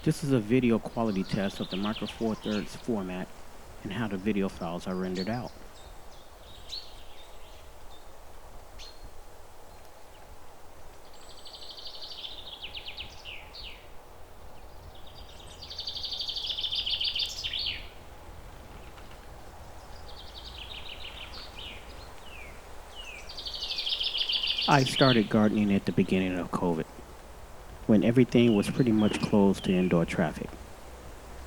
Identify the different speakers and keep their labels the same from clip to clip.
Speaker 1: This is a video quality test of the Micro Four Thirds format and how the video files are rendered out. I started gardening at the beginning of COVID, when everything was pretty much closed to indoor traffic.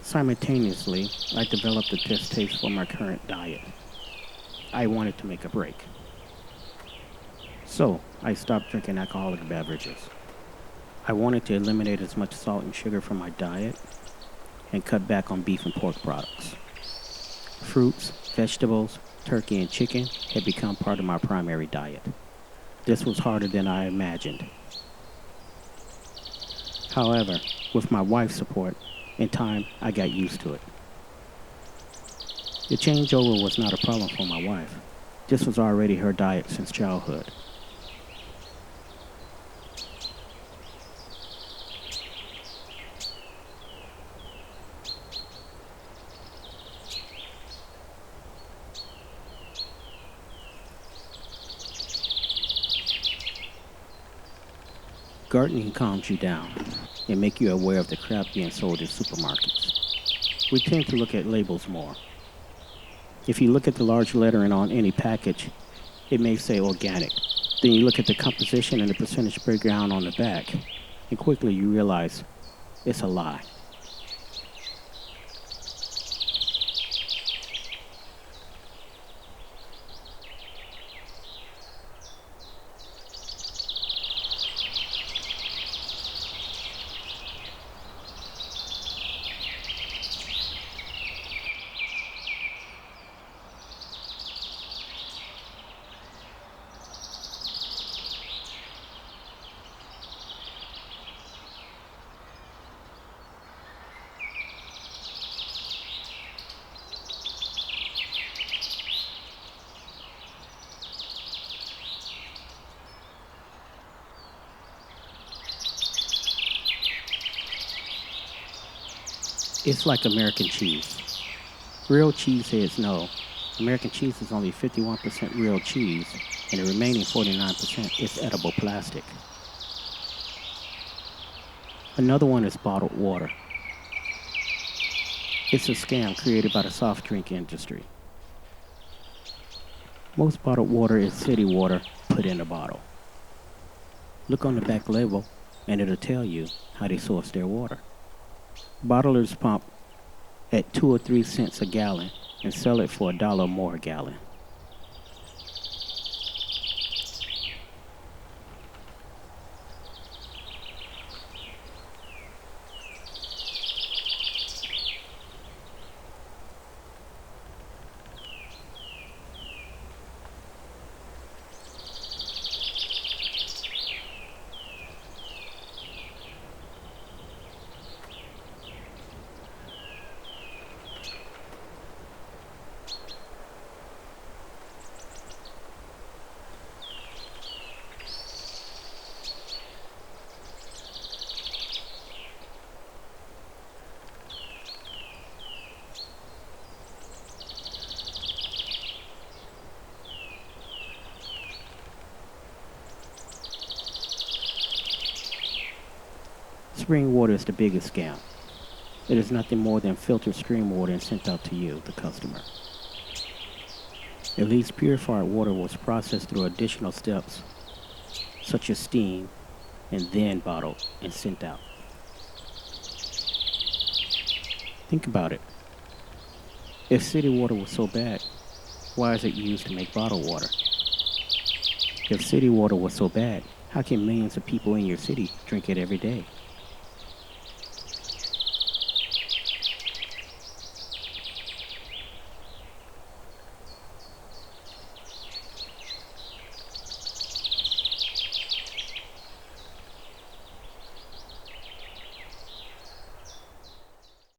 Speaker 1: Simultaneously, I developed a distaste for my current diet. I wanted to make a break. So, I stopped drinking alcoholic beverages. I wanted to eliminate as much salt and sugar from my diet and cut back on beef and pork products. Fruits, vegetables, turkey, and chicken had become part of my primary diet. This was harder than I imagined. However, with my wife's support, in time, I got used to it. The changeover was not a problem for my wife. This was already her diet since childhood. Gardening calms you down and make you aware of the crap being sold in supermarkets. We tend to look at labels more. If you look at the large lettering on any package, it may say organic. Then you look at the composition and the percentage breakdown on the back, and quickly you realize it's a lie. It's like American cheese. Real cheeseheads know American cheese is only 51% real cheese, and the remaining 49% is edible plastic. Another one is bottled water. It's a scam created by the soft drink industry. Most bottled water is city water put in a bottle. Look on the back label, and it'll tell you how they source their water. Bottlers pump at 2 or 3 cents a gallon and sell it for $1 more a gallon. Spring water is the biggest scam. It is nothing more than filtered stream water and sent out to you, the customer. At least purified water was processed through additional steps, such as steam, and then bottled and sent out. Think about it. If city water was so bad, why is it used to make bottled water? If city water was so bad, how can millions of people in your city drink it every day?